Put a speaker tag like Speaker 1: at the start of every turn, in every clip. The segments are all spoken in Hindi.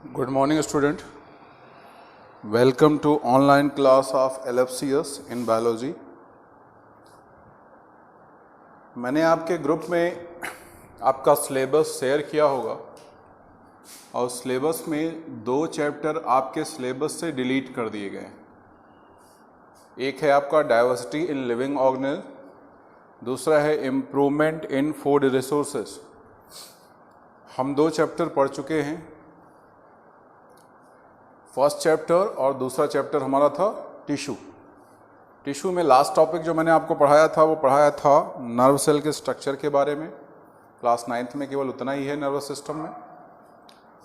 Speaker 1: Good morning, student. Welcome to online class of LFCS in biology. मैंने आपके ग्रुप में आपका सिलेबस शेयर किया होगा और सिलेबस में 2 चैप्टर आपके सिलेबस से डिलीट कर दिए गए। एक है आपका डाइवर्सिटी इन लिविंग ऑर्गेनिज्म, दूसरा है इम्प्रूवमेंट इन फूड रिसोर्सेज। हम 2 चैप्टर पढ़ चुके हैं। फर्स्ट चैप्टर और दूसरा चैप्टर हमारा था टिश्यू में लास्ट टॉपिक जो मैंने आपको पढ़ाया था वो पढ़ाया था नर्व सेल के स्ट्रक्चर के बारे में। क्लास 9th में केवल उतना ही है नर्वस सिस्टम में।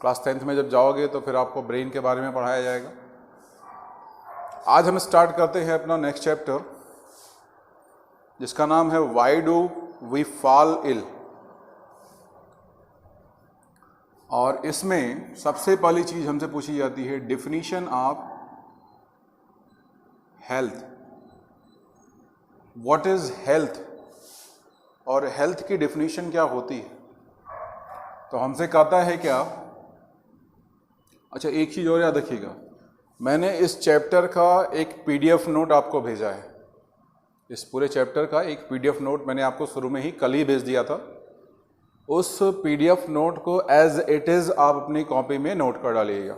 Speaker 1: क्लास 10th में जब जाओगे तो फिर आपको ब्रेन के बारे में पढ़ाया जाएगा। आज हम स्टार्ट करते हैं अपना नेक्स्ट चैप्टर जिसका नाम है why do we fall ill. और इसमें सबसे पहली चीज हमसे पूछी जाती है definition of health. What is health और हेल्थ की डिफिनीशन क्या होती है। तो हमसे कहता है क्या, अच्छा एक चीज और याद रखिएगा, मैंने इस चैप्टर का एक पीडीएफ नोट आपको भेजा है। इस पूरे चैप्टर का एक पीडीएफ नोट मैंने आपको शुरू में ही कल ही भेज दिया था। उस पीडीएफ नोट को एज इट इज आप अपनी कॉपी में नोट कर डालिएगा,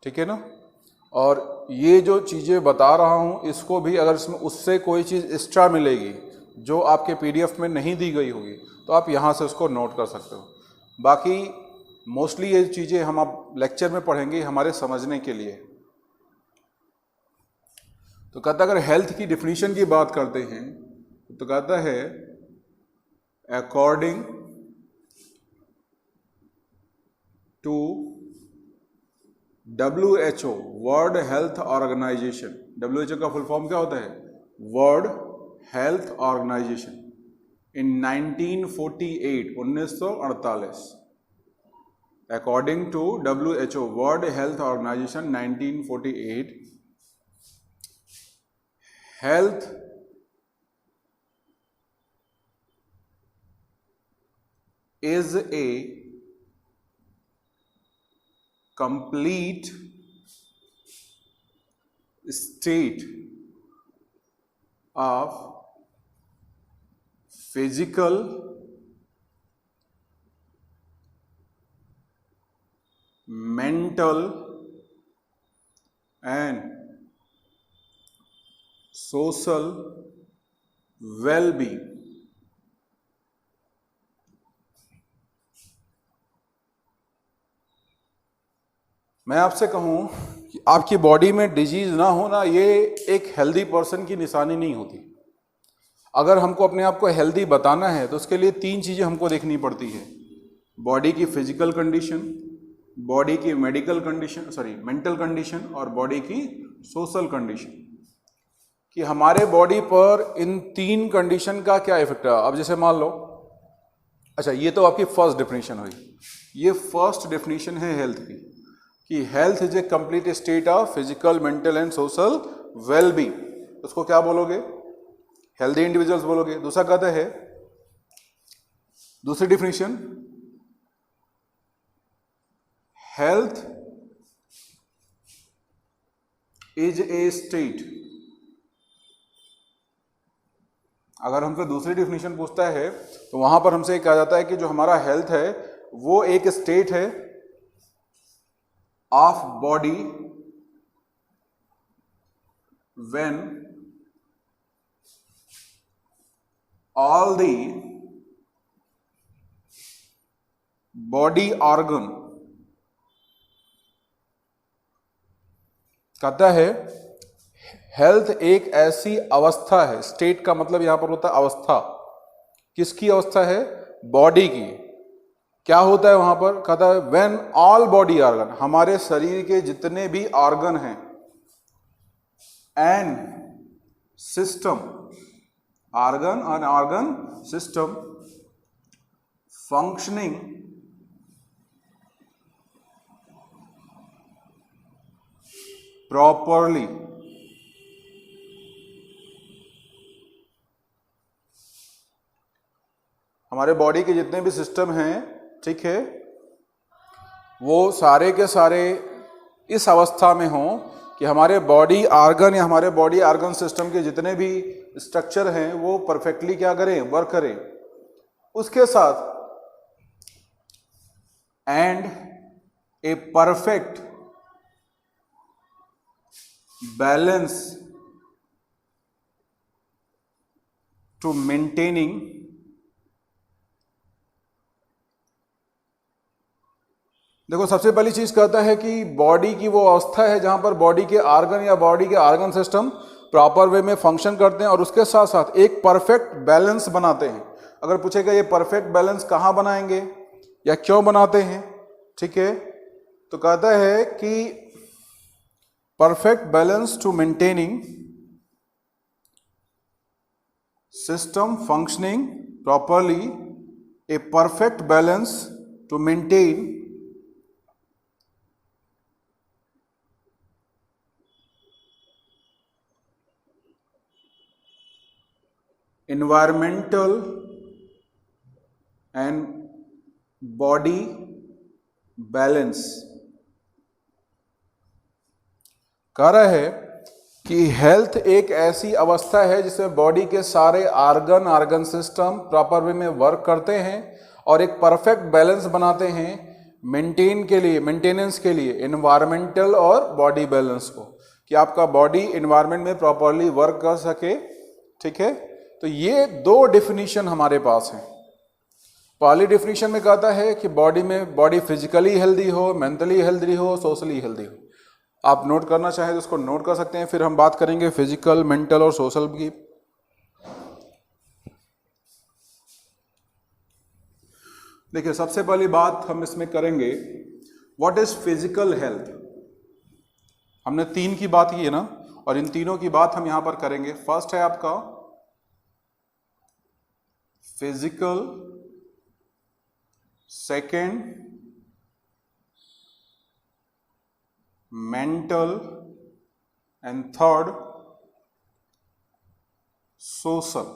Speaker 1: ठीक है ना। और ये जो चीज़ें बता रहा हूँ इसको भी अगर इसमें उससे कोई चीज़ एक्स्ट्रा मिलेगी जो आपके पीडीएफ में नहीं दी गई होगी तो आप यहाँ से उसको नोट कर सकते हो। बाकी मोस्टली ये चीज़ें हम आप लेक्चर में पढ़ेंगे हमारे समझने के लिए। तो कहता अगर हेल्थ की डिफिनीशन की बात करते हैं तो कहता है according to WHO World Health Organization. WHO का फुल फॉर्म क्या होता है? World Health Organization. In 1948 according to WHO World Health Organization 1948 health is a complete state of physical, mental and social well-being। मैं आपसे कहूँ कि आपकी बॉडी में डिजीज ना होना ये एक हेल्दी पर्सन की निशानी नहीं होती। अगर हमको अपने आप को हेल्दी बताना है तो उसके लिए 3 चीज़ें हमको देखनी पड़ती है। बॉडी की फिजिकल कंडीशन, बॉडी की मेडिकल कंडीशन मेंटल कंडीशन और बॉडी की सोशल कंडीशन, कि हमारे बॉडी पर इन 3 कंडीशन का क्या इफेक्ट है। अब जैसे मान लो, अच्छा ये तो आपकी फर्स्ट डेफिनेशन हुई। ये फर्स्ट डेफिनेशन है हेल्थ की कि health is a complete state of physical, mental and social wellbeing. उसको क्या बोलोगे? हेल्दी इंडिविजुअल्स बोलोगे। दूसरा कहता है, दूसरी definition, health is a state. अगर हमसे दूसरी डिफिनेशन पूछता है तो वहां पर हमसे कहा जाता है कि जो हमारा हेल्थ है वो एक स्टेट है of body when all the body organ, कहता है हेल्थ एक ऐसी अवस्था है। स्टेट का मतलब यहां पर होता है अवस्था। किसकी अवस्था है? बॉडी की। क्या होता है वहां पर? कहता है व्हेन ऑल बॉडी ऑर्गन, हमारे शरीर के जितने भी ऑर्गन हैं, एंड सिस्टम, ऑर्गन और ऑर्गन सिस्टम फंक्शनिंग प्रॉपरली। हमारे बॉडी के जितने भी सिस्टम हैं, ठीक है, वो सारे के सारे इस अवस्था में हों कि हमारे बॉडी आर्गन या हमारे बॉडी आर्गन सिस्टम के जितने भी स्ट्रक्चर हैं वो परफेक्टली क्या करें, वर्क करें। उसके साथ and a perfect balance to maintaining देखो, सबसे पहली चीज कहता है कि बॉडी की वो अवस्था है जहां पर बॉडी के आर्गन या बॉडी के आर्गन सिस्टम प्रॉपर वे में फंक्शन करते हैं और उसके साथ साथ एक परफेक्ट बैलेंस बनाते हैं। अगर पूछेगा ये परफेक्ट बैलेंस कहां बनाएंगे या क्यों बनाते हैं, ठीक है, तो कहता है कि perfect balance to maintaining system functioning properly, a perfect balance to maintain environmental and body balance। कह रहा है कि हेल्थ एक ऐसी अवस्था है जिसमें बॉडी के सारे आर्गन सिस्टम प्रॉपर वे में वर्क करते हैं और एक परफेक्ट बैलेंस बनाते हैं मेंटेनेंस के लिए एनवायरमेंटल और बॉडी बैलेंस को, कि आपका बॉडी एनवायरमेंट में प्रॉपरली वर्क कर सके, ठीक है। तो ये दो डेफिनेशन हमारे पास हैं। पहली डेफिनेशन में कहता है कि बॉडी फिजिकली हेल्दी हो, मेंटली हेल्दी हो, सोशली हेल्दी हो। आप नोट करना चाहें तो उसको नोट कर सकते हैं, फिर हम बात करेंगे फिजिकल, मेंटल और सोशल की। देखिए, सबसे पहली बात हम इसमें करेंगे, व्हाट इज फिजिकल हेल्थ। हमने 3 की बात की है ना, और इन तीनों की बात हम यहां पर करेंगे। फर्स्ट है आपका physical, second mental and third social.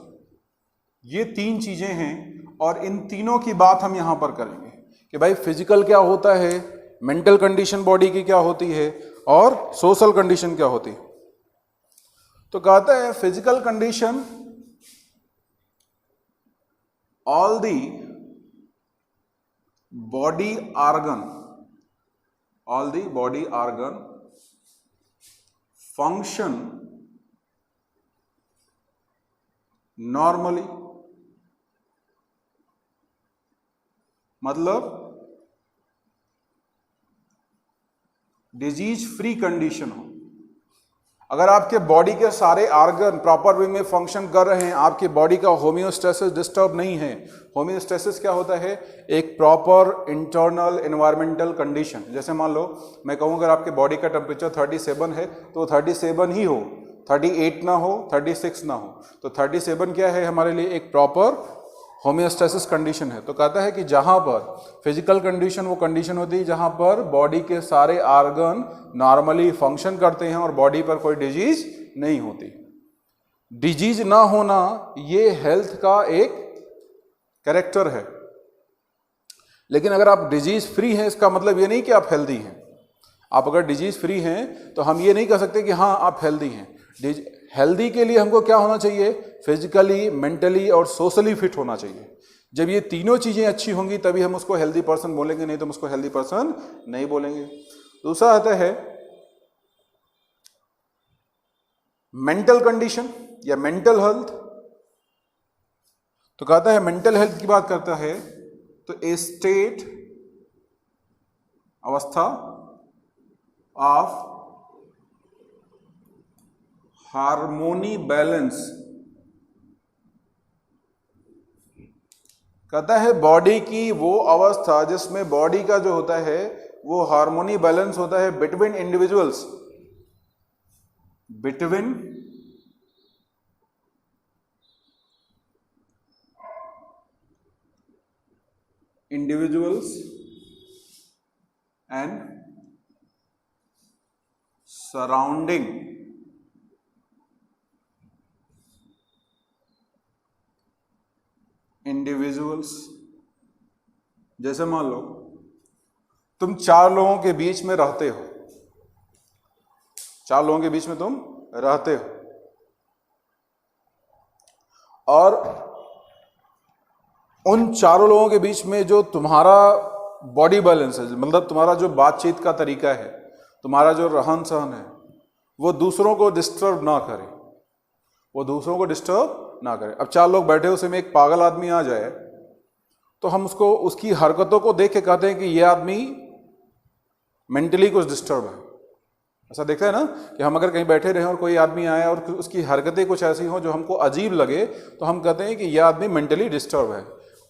Speaker 1: ये 3 चीजें हैं और इन तीनों की बात हम यहां पर करेंगे कि भाई फिजिकल क्या होता है, मेंटल कंडीशन बॉडी की क्या होती है और सोशल कंडीशन क्या होती है। तो कहता है physical condition, all the body organ function normally, मतलब डिजीज फ्री कंडीशन हो। अगर आपके बॉडी के सारे आर्गन प्रॉपर वे में फंक्शन कर रहे हैं, आपकी बॉडी का होमियोस्टेसिस डिस्टर्ब नहीं है। होमियोस्टेसिस क्या होता है, एक प्रॉपर इंटरनल एनवायरमेंटल कंडीशन। जैसे मान लो मैं कहूँ अगर आपके बॉडी का टेम्परेचर 37 है तो 37 ही हो, 38 ना हो, 36 ना हो। तो 37 क्या है हमारे लिए, एक प्रॉपर होमियोस्टेसिस कंडीशन है। तो कहता है कि जहां पर फिजिकल कंडीशन वो कंडीशन होती है जहां पर बॉडी के सारे आर्गन नॉर्मली फंक्शन करते हैं और बॉडी पर कोई डिजीज नहीं होती। डिजीज ना होना ये हेल्थ का एक कैरेक्टर है। लेकिन अगर आप डिजीज फ्री हैं इसका मतलब ये नहीं कि आप हेल्दी हैं। आप अगर डिजीज फ्री हैं तो हम ये नहीं कह सकते कि हाँ आप हेल्दी हैं। हेल्दी के लिए हमको क्या होना चाहिए, फिजिकली, मेंटली और सोशली फिट होना चाहिए। जब ये तीनों चीजें अच्छी होंगी तभी हम उसको हेल्दी पर्सन बोलेंगे, नहीं तो हम उसको हेल्दी पर्सन नहीं बोलेंगे। दूसरा आता है मेंटल कंडीशन या मेंटल हेल्थ। तो कहता है मेंटल हेल्थ की बात करता है तो ए स्टेट, अवस्था ऑफ हार्मोनी बैलेंस। कहता है बॉडी की वो अवस्था जिसमें बॉडी का जो होता है वो हार्मोनी बैलेंस होता है between individuals, between individuals and surrounding individuals. जैसे मान लो तुम 4 लोगों के बीच में रहते हो, 4 लोगों के बीच में तुम रहते हो, और उन 4 लोगों के बीच में जो तुम्हारा बॉडी बैलेंस है, मतलब तुम्हारा जो बातचीत का तरीका है, तुम्हारा जो रहन सहन है, वो दूसरों को डिस्टर्ब ना करे, वो दूसरों को डिस्टर्ब ना करे। अब 4 लोग बैठे, उसमें एक पागल आदमी आ जाए तो हम उसको उसकी हरकतों को देख के कहते हैं कि ये आदमी मेंटली कुछ डिस्टर्ब है। ऐसा देखते हैं ना कि हम अगर कहीं बैठे रहे और कोई आदमी आए और उसकी हरकतें कुछ ऐसी हों जो हमको अजीब लगे, तो हम कहते हैं कि यह आदमी मेंटली डिस्टर्ब है।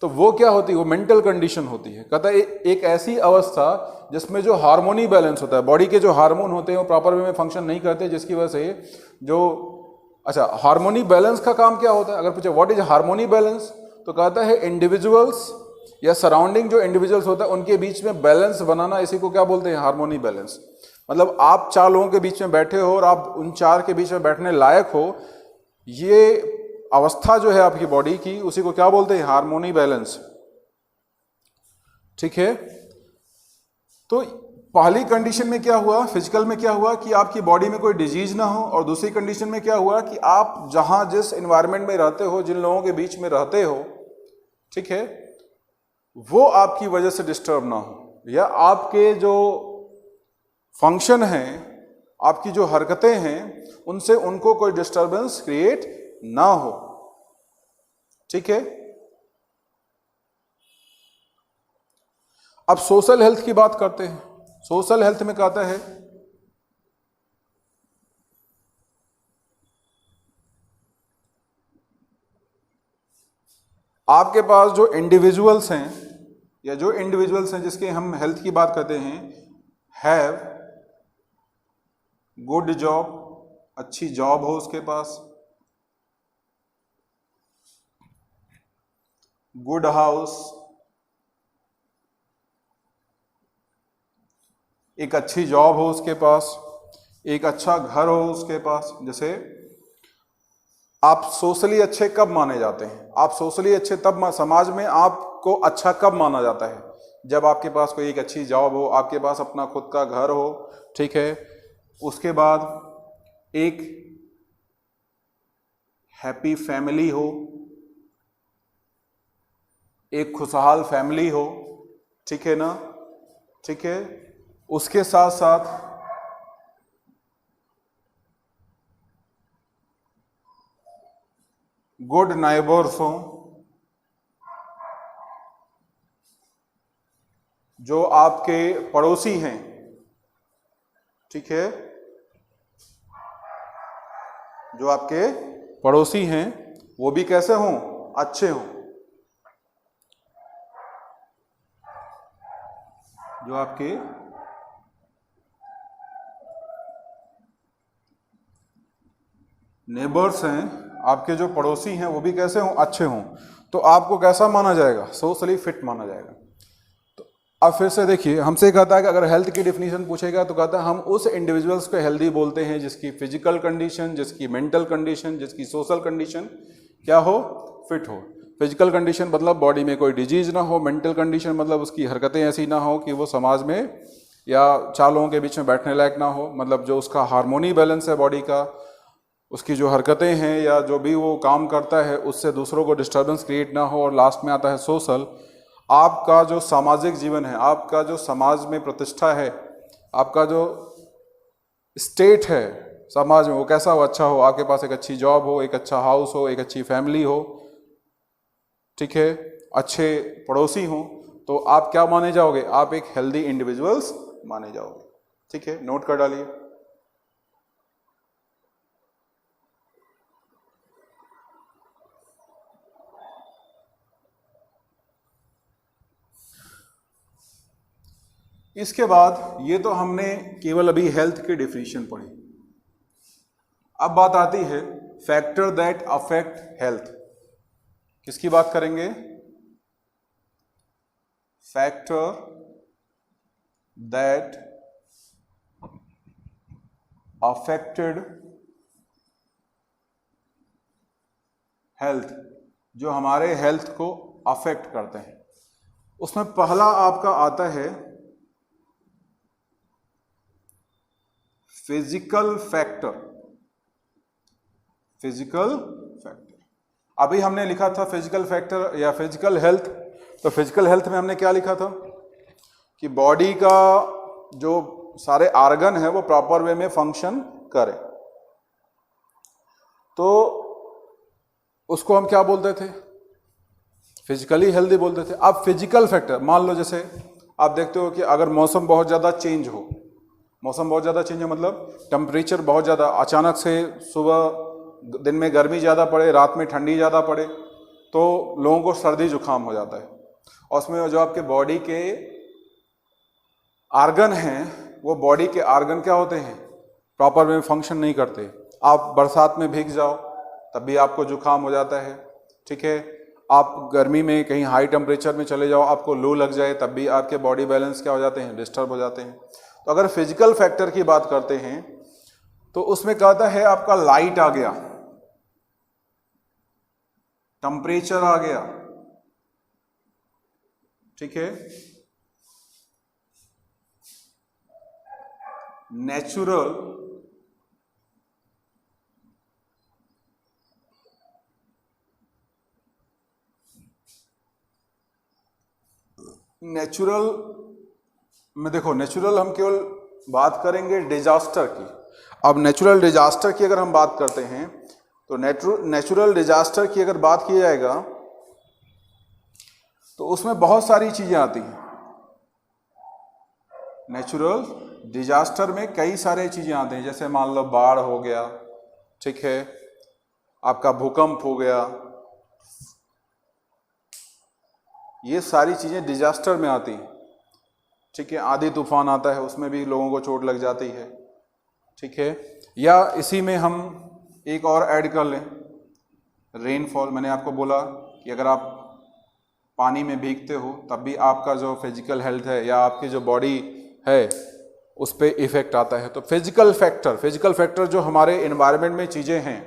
Speaker 1: तो वो क्या होती है? वो मेंटल कंडीशन होती है। कहता है एक ऐसी अवस्था जिसमें जो हार्मोनी बैलेंस होता है, बॉडी के जो हार्मोन होते हैं वो प्रॉपर वे में फंक्शन नहीं करते, जिसकी वजह से जो हार्मोनी बैलेंस का काम क्या होता है? अगर पूछे व्हाट इज हार्मोनी बैलेंस, तो कहता है इंडिविजुअल्स या सराउंडिंग जो इंडिविजुअल्स होता है उनके बीच में बैलेंस बनाना, इसी को क्या बोलते हैं? Harmony balance. मतलब आप 4 लोगों के बीच में बैठे हो और आप उन 4 के बीच में बैठने लायक हो, ये अवस्था जो है आपकी बॉडी की, उसी को क्या बोलते हैं? Harmony balance. ठीक है, तो पहली कंडीशन में क्या हुआ, फिजिकल में क्या हुआ कि आपकी बॉडी में कोई डिजीज ना हो, और दूसरी कंडीशन में क्या हुआ कि आप जहां जिस एनवायरनमेंट में रहते हो, जिन लोगों के बीच में रहते हो, ठीक है, वो आपकी वजह से डिस्टर्ब ना हो, या आपके जो फंक्शन हैं, आपकी जो हरकतें हैं, उनसे उनको कोई डिस्टर्बेंस क्रिएट ना हो। ठीक है, अब सोशल हेल्थ की बात करते हैं। सोशल हेल्थ में कहता है आपके पास जो इंडिविजुअल्स हैं, या जो इंडिविजुअल्स हैं जिसके हम हेल्थ की बात करते हैं, हैव गुड जॉब, अच्छी जॉब हो उसके पास, गुड हाउस, एक अच्छी जॉब हो उसके पास, एक अच्छा घर हो उसके पास। जैसे आप सोशली अच्छे कब माने जाते हैं? आप सोशली अच्छे तब, समाज में आपको अच्छा कब माना जाता है? जब आपके पास कोई एक अच्छी जॉब हो, आपके पास अपना खुद का घर हो, ठीक है, उसके बाद एक हैप्पी फैमिली हो, एक खुशहाल फैमिली हो, ठीक है ना? ठीक है, उसके साथ साथ गुड नाइबर्स हो, जो आपके पड़ोसी हैं, ठीक है, जो आपके पड़ोसी हैं वो भी कैसे हों? अच्छे हों। जो आपके नेबर्स हैं, आपके जो पड़ोसी हैं, वो भी कैसे हों? अच्छे हों। तो आपको कैसा माना जाएगा? सोशली फिट माना जाएगा। तो अब फिर से देखिए, हमसे कहता है कि अगर हेल्थ की डिफिनीशन पूछेगा तो कहता है हम उस इंडिविजुअल्स को हेल्दी बोलते हैं जिसकी फिजिकल कंडीशन, जिसकी मेंटल कंडीशन, जिसकी सोशल कंडीशन क्या हो? फिट हो। फिजिकल कंडीशन मतलब बॉडी में कोई डिजीज ना हो, मेंटल कंडीशन मतलब उसकी हरकतें ऐसी ना हो कि वो समाज में या 4 लोगों के बीच में बैठने लायक ना हो, मतलब जो उसका हार्मोनी बैलेंस है बॉडी का, उसकी जो हरकतें हैं या जो भी वो काम करता है उससे दूसरों को डिस्टर्बेंस क्रिएट ना हो। और लास्ट में आता है सोशल। आपका जो सामाजिक जीवन है, आपका जो समाज में प्रतिष्ठा है, आपका जो स्टेट है समाज में, वो कैसा हो? अच्छा हो। आपके पास एक अच्छी जॉब हो, एक अच्छा हाउस हो, एक अच्छी फैमिली हो, ठीक है, अच्छे पड़ोसी हो, तो आप क्या माने जाओगे? आप एक हेल्दी इंडिविजुअल्स माने जाओगे। ठीक है, नोट कर डालिए। इसके बाद ये तो हमने केवल अभी हेल्थ की डिफिनीशन पढ़ी। अब बात आती है फैक्टर दैट अफेक्ट हेल्थ। किसकी बात करेंगे? फैक्टर दैट अफेक्टेड हेल्थ, जो हमारे हेल्थ को अफेक्ट करते हैं। उसमें पहला आपका आता है फिजिकल फैक्टर, फिजिकल फैक्टर। अभी हमने लिखा था फिजिकल फैक्टर या फिजिकल हेल्थ, तो फिजिकल हेल्थ में हमने क्या लिखा था कि बॉडी का जो सारे आर्गन है वो प्रॉपर वे में फंक्शन करे, तो उसको हम क्या बोलते थे, फिजिकली हेल्दी बोलते थे। अब फिजिकल फैक्टर, मान लो जैसे आप देखते हो कि अगर मौसम बहुत ज़्यादा चेंज हो, मौसम बहुत ज़्यादा चेंज है मतलब टेम्परेचर बहुत ज़्यादा अचानक से, सुबह दिन में गर्मी ज़्यादा पड़े, रात में ठंडी ज़्यादा पड़े, तो लोगों को सर्दी जुकाम हो जाता है। और उसमें जो आपके बॉडी के आर्गन हैं, वो बॉडी के आर्गन क्या होते हैं, प्रॉपर वे में फंक्शन नहीं करते। आप बरसात में भीग जाओ तब भी आपको जुकाम हो जाता है, ठीक है। आप गर्मी में कहीं हाई टेम्परेचर में चले जाओ, आपको लू लग जाए, तब भी आपके बॉडी बैलेंस क्या हो जाते हैं, डिस्टर्ब हो जाते हैं। तो अगर फिजिकल फैक्टर की बात करते हैं तो उसमें कहता है आपका लाइट आ गया, टेम्परेचर आ गया, ठीक है, नेचुरल में देखो, नेचुरल हम केवल बात करेंगे डिजास्टर की। अब नेचुरल डिजास्टर की अगर हम बात करते हैं तो नेचुरल डिजास्टर की अगर बात की जाएगा तो उसमें बहुत सारी चीजें आती हैं। नेचुरल डिजास्टर में कई सारे चीजें आती हैं, जैसे मान लो बाढ़ हो गया, ठीक है, आपका भूकंप हो गया, ये सारी चीजें डिजास्टर में आती हैं, ठीक है। आंधी तूफान आता है, उसमें भी लोगों को चोट लग जाती है, ठीक है। या इसी में हम एक और ऐड कर लें, रेनफॉल। मैंने आपको बोला कि अगर आप पानी में भीगते हो तब भी आपका जो फिजिकल हेल्थ है या आपकी जो बॉडी है उस पर इफेक्ट आता है। तो फिजिकल फैक्टर जो हमारे एनवायरनमेंट में चीज़ें हैं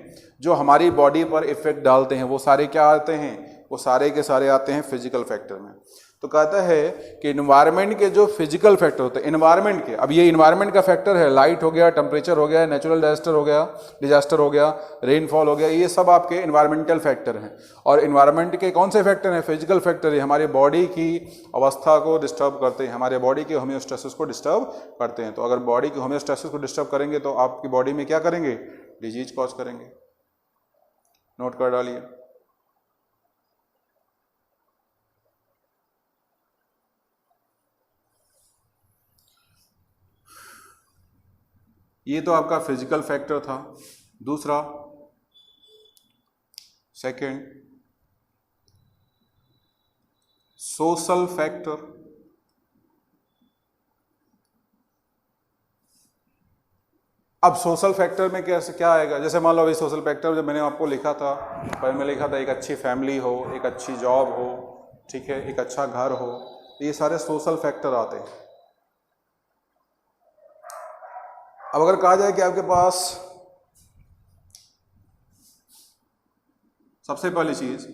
Speaker 1: जो हमारी बॉडी पर इफेक्ट डालते हैं, वो सारे क्या आते हैं, वो सारे के सारे आते हैं फिजिकल फैक्टर में। तो कहता है कि इन्वायरमेंट के जो फिजिकल फैक्टर होते हैं, इन्वायरमेंट के, अब ये इन्वायरमेंट का फैक्टर है, लाइट हो गया, टेम्परेचर हो गया, नेचुरल डिजास्टर हो गया, रेनफॉल हो गया, ये सब आपके इन्वायरमेंटल फैक्टर हैं। और इन्वायरमेंट के कौन से फैक्टर हैं, फिजिकल फैक्टर है, हमारे बॉडी की अवस्था को डिस्टर्ब करते हैं, हमारे बॉडी के होम्योस्टेसिस को डिस्टर्ब करते हैं। तो अगर बॉडी की होम्योस्टेसिस को डिस्टर्ब करेंगे तो आपकी बॉडी में क्या करेंगे, डिजीज कॉज करेंगे। नोट कर डालिए। ये तो आपका फिजिकल फैक्टर था। दूसरा, सेकंड, सोशल फैक्टर। अब सोशल फैक्टर में कैसे क्या आएगा, जैसे मान लो अभी सोशल फैक्टर जब मैंने आपको लिखा था, पहले में लिखा था एक अच्छी फैमिली हो, एक अच्छी जॉब हो, ठीक है, एक अच्छा घर हो, ये सारे सोशल फैक्टर आते हैं। अब अगर कहा जाए कि आपके पास सबसे पहली चीज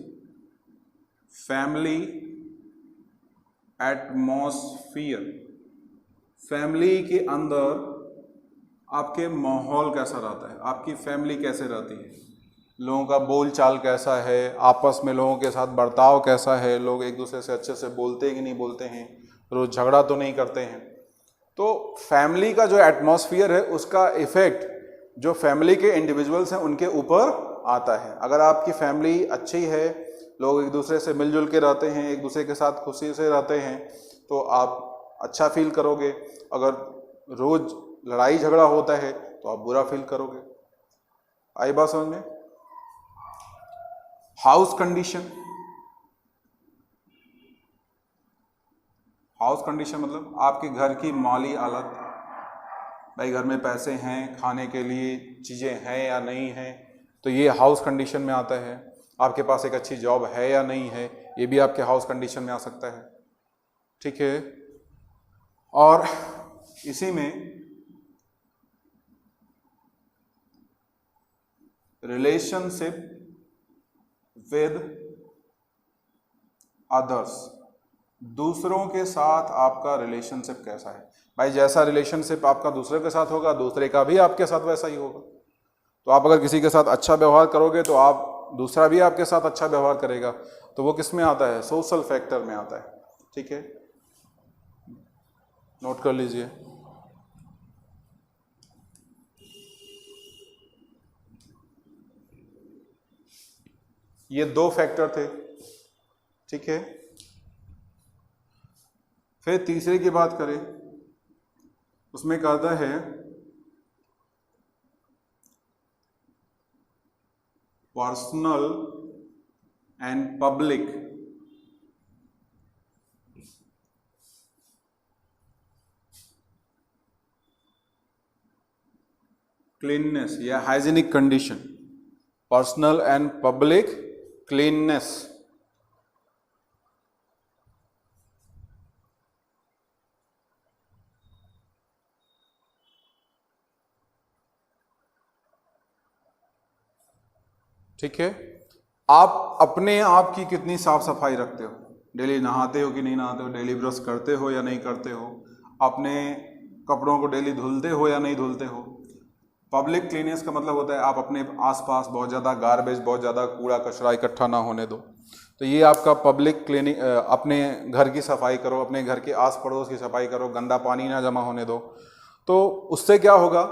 Speaker 1: फैमिली एटमॉस्फियर, फैमिली के अंदर आपके माहौल कैसा रहता है, आपकी फैमिली कैसे रहती है, लोगों का बोल चाल कैसा है, आपस में लोगों के साथ बर्ताव कैसा है, लोग एक दूसरे से अच्छे से बोलते हैं कि नहीं बोलते हैं, रोज झगड़ा तो नहीं करते हैं। तो फैमिली का जो एटमॉस्फियर है उसका इफेक्ट जो फैमिली के इंडिविजुअल्स हैं उनके ऊपर आता है। अगर आपकी फैमिली अच्छी है, लोग एक दूसरे से मिलजुल के रहते हैं, एक दूसरे के साथ खुशी से रहते हैं, तो आप अच्छा फील करोगे। अगर रोज लड़ाई झगड़ा होता है तो आप बुरा फील करोगे। आई बात समझ में। हाउस कंडीशन, हाउस कंडीशन मतलब आपके घर की माली हालत, भाई घर में पैसे हैं, खाने के लिए चीज़ें हैं या नहीं हैं, तो ये हाउस कंडीशन में आता है। आपके पास एक अच्छी जॉब है या नहीं है, ये भी आपके हाउस कंडीशन में आ सकता है, ठीक है। और इसी में रिलेशनशिप विद अदर्स, दूसरों के साथ आपका रिलेशनशिप कैसा है। भाई जैसा रिलेशनशिप आपका दूसरे के साथ होगा, दूसरे का भी आपके साथ वैसा ही होगा। तो आप अगर किसी के साथ अच्छा व्यवहार करोगे तो आप दूसरा भी आपके साथ अच्छा व्यवहार करेगा। तो वो किस में आता है, सोशल फैक्टर में आता है। ठीक है, नोट कर लीजिए। ये 2 फैक्टर थे। ठीक है, फिर तीसरे की बात करें, उसमें कहता है पर्सनल एंड पब्लिक क्लीननेस या hygienic condition. Personal and public cleanness. ठीक है, आप अपने आप की कितनी साफ सफाई रखते हो, डेली नहाते हो कि नहीं नहाते हो, डेली ब्रश करते हो या नहीं करते हो, अपने कपड़ों को डेली धुलते हो या नहीं धुलते हो। पब्लिक क्लीनेस का मतलब होता है आप अपने आसपास बहुत ज़्यादा गार्बेज, बहुत ज़्यादा कूड़ा कचरा इकट्ठा ना होने दो। तो ये आपका पब्लिक क्लीनिंग, अपने घर की सफाई करो, अपने घर के आस पड़ोस की सफाई करो, गंदा पानी ना जमा होने दो। तो उससे क्या होगा,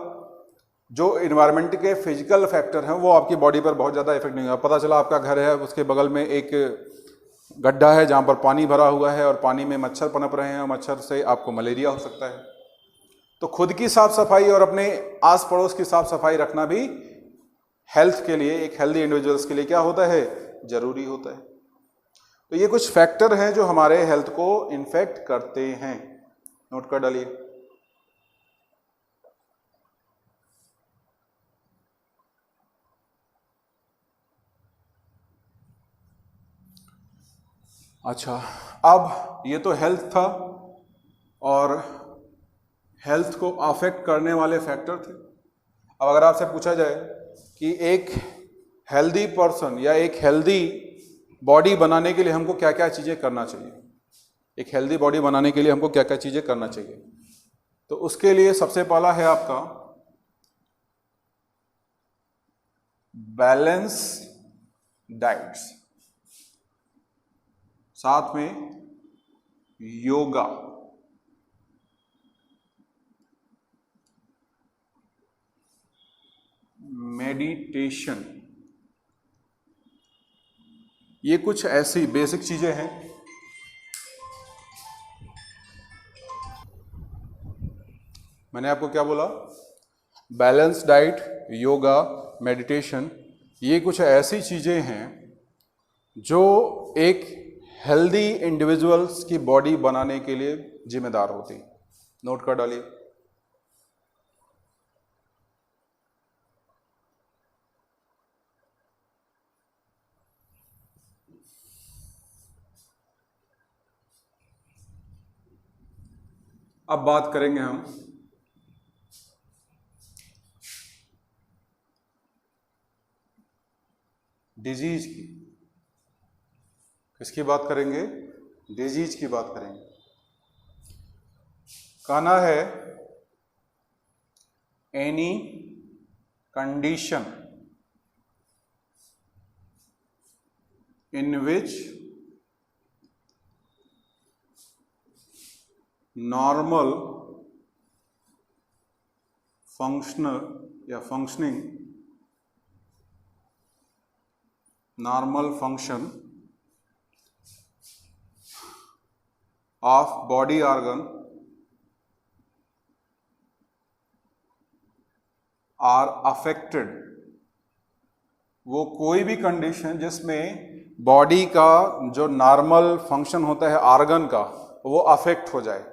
Speaker 1: जो इन्वायरमेंट के फिजिकल फैक्टर हैं वो आपकी बॉडी पर बहुत ज़्यादा इफेक्ट नहीं होगा। पता चला आपका घर है, उसके बगल में एक गड्ढा है जहाँ पर पानी भरा हुआ है और पानी में मच्छर पनप रहे हैं और मच्छर से आपको मलेरिया हो सकता है। तो खुद की साफ सफाई और अपने आस पड़ोस की साफ सफाई रखना भी हेल्थ के लिए, एक हेल्दी इंडिविजुअल्स के लिए क्या होता है, जरूरी होता है। तो ये कुछ फैक्टर हैं जो हमारे हेल्थ को इन्फेक्ट करते हैं, नोट कर डालिए। अच्छा, अब ये तो हेल्थ था और हेल्थ को अफेक्ट करने वाले फैक्टर थे। अब अगर आपसे पूछा जाए कि एक हेल्दी पर्सन या एक हेल्दी बॉडी बनाने के लिए हमको क्या क्या चीज़ें करना चाहिए, एक हेल्दी बॉडी बनाने के लिए हमको क्या क्या चीज़ें करना चाहिए, तो उसके लिए सबसे पहला है आपका बैलेंस डाइट्स, साथ में योगा, मेडिटेशन। ये कुछ ऐसी बेसिक चीजें हैं। मैंने आपको क्या बोला, बैलेंस डाइट, योगा, मेडिटेशन, ये कुछ ऐसी चीजें हैं जो एक हेल्दी इंडिविजुअल्स की बॉडी बनाने के लिए जिम्मेदार होती। नोट कर डालिए। अब बात करेंगे हम डिजीज की। किसकी बात करेंगे, डिजीज की बात करेंगे। कहना है any condition in which normal functional या functioning, normal function of body organ are affected। वो कोई भी कंडीशन जिसमें बॉडी का जो नॉर्मल फंक्शन होता है ऑर्गन का, वो अफेक्ट हो जाए,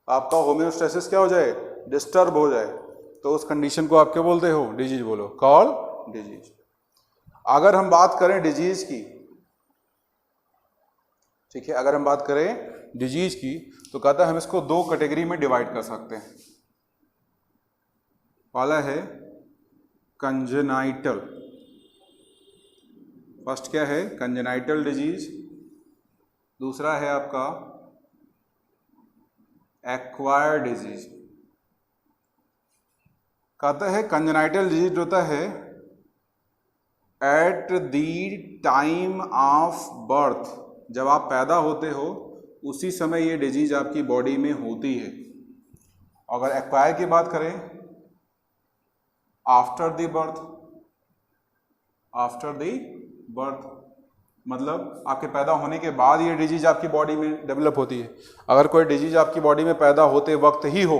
Speaker 1: आपका होम्योस्टेसिस क्या हो जाए, डिस्टर्ब हो जाए, तो उस कंडीशन को आप क्या बोलते हो, डिजीज बोलो, कॉल डिजीज। अगर हम बात करें डिजीज की, ठीक है, अगर हम बात करें डिजीज की तो कहता है हम इसको 2 कैटेगरी में डिवाइड कर सकते हैं। पहला है कंजेनाइटल, फर्स्ट क्या है, कंजेनाइटल डिजीज। दूसरा है आपका एक्वायर्ड डिजीज। कहता है कंजेनाइटल डिजीज होता है at the time of birth, जब आप पैदा होते हो उसी समय ये डिजीज आपकी बॉडी में होती है। अगर एक्वायर की बात करें, after the birth, after the birth मतलब आपके पैदा होने के बाद ये डिजीज आपकी बॉडी में डेवलप होती है। अगर कोई डिजीज आपकी बॉडी में पैदा होते वक्त ही हो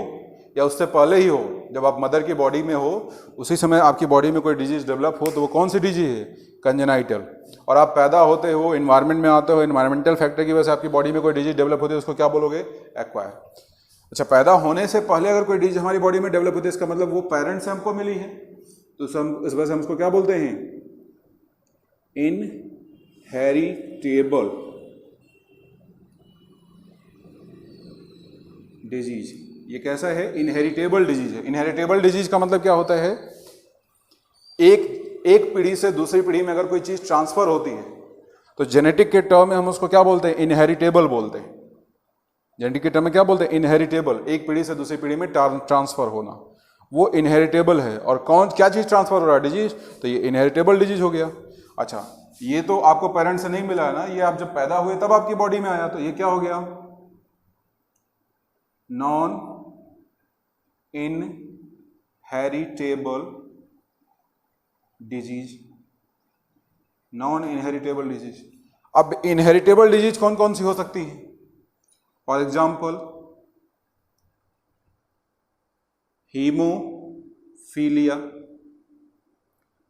Speaker 1: या उससे पहले ही हो, जब आप मदर की बॉडी में हो उसी समय आपकी बॉडी में कोई डिजीज डेवलप हो, तो वो कौन सी डिजीज है? कंजेनाइटल। और आप पैदा होते हो, इन्वायरमेंट में आते हो, इन्वायरमेंटल फैक्टर की वजह से आपकी बॉडी में कोई डिजीज डेवलप होती है, उसको क्या बोलोगे? एक्वायर। अच्छा, पैदा होने से पहले अगर कोई डिजीज हमारी बॉडी में डेवलप होती है, इसका मतलब वो पेरेंट्स से हमको मिली है, तो इस वजह से हम उसको क्या बोलते हैं? Inheritable disease. ये कैसा है? इनहेरिटेबल डिजीज है। इनहेरिटेबल डिजीज का मतलब क्या होता है? एक पीढ़ी से दूसरी पीढ़ी में अगर कोई चीज ट्रांसफर होती है तो जेनेटिक के टर्म में हम उसको क्या बोलते हैं? इनहेरिटेबल बोलते हैं। जेनेटिक के टर्म में क्या बोलते हैं? इनहेरिटेबल। एक पीढ़ी से दूसरी पीढ़ी में ट्रांसफर होना, वो इनहेरिटेबल है। और क्या चीज ट्रांसफर हो रहा है? डिजीज। तो ये इनहेरिटेबल डिजीज हो गया। अच्छा, ये तो आपको पेरेंट्स से नहीं मिला है ना, ये आप जब पैदा हुए तब आपकी बॉडी में आया, तो ये क्या हो गया? Non inheritable disease. Non inheritable disease. अब इनहेरिटेबल डिजीज कौन कौन सी हो सकती है? For example, haemophilia.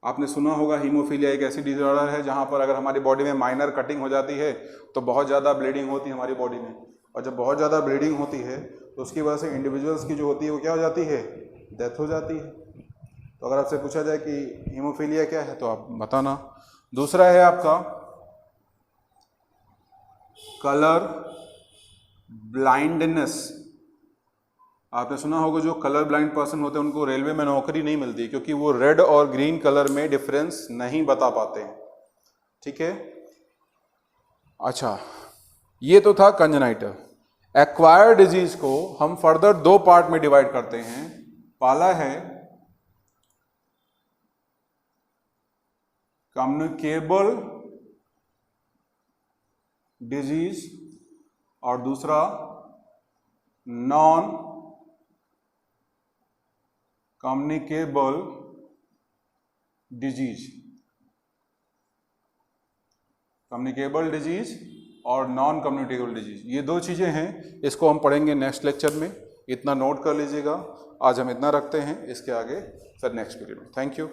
Speaker 1: आपने सुना होगा हीमोफीलिया एक ऐसी डिसऑर्डर है जहां पर अगर हमारी बॉडी में माइनर कटिंग हो जाती है तो बहुत ज़्यादा ब्लीडिंग होती है हमारी बॉडी में, और जब बहुत ज़्यादा ब्लीडिंग होती है तो उसकी वजह से इंडिविजुअल्स की जो होती है वो क्या हो जाती है? डेथ हो जाती है। तो अगर आपसे पूछा जाए कि हीमोफीलिया क्या है तो आप बताना। दूसरा है आपका कलर ब्लाइंडनेस। आपने सुना होगा जो कलर ब्लाइंड पर्सन होते हैं उनको रेलवे में नौकरी नहीं मिलती, क्योंकि वो रेड और ग्रीन कलर में डिफरेंस नहीं बता पाते हैं। ठीक है। अच्छा, ये तो था कंजेनाइटल। एक्वायर्ड डिजीज को हम फर्दर दो पार्ट में डिवाइड करते हैं। पहला है कम्युनिकेबल डिजीज और दूसरा non communicable disease. Communicable disease और नॉन कम्युनिकेबल डिजीज, ये दो चीजें हैं। इसको हम पढ़ेंगे नेक्स्ट लेक्चर में। इतना नोट कर लीजिएगा। आज हम इतना रखते हैं, इसके आगे फिर नेक्स्ट पीरियड में। Thank you.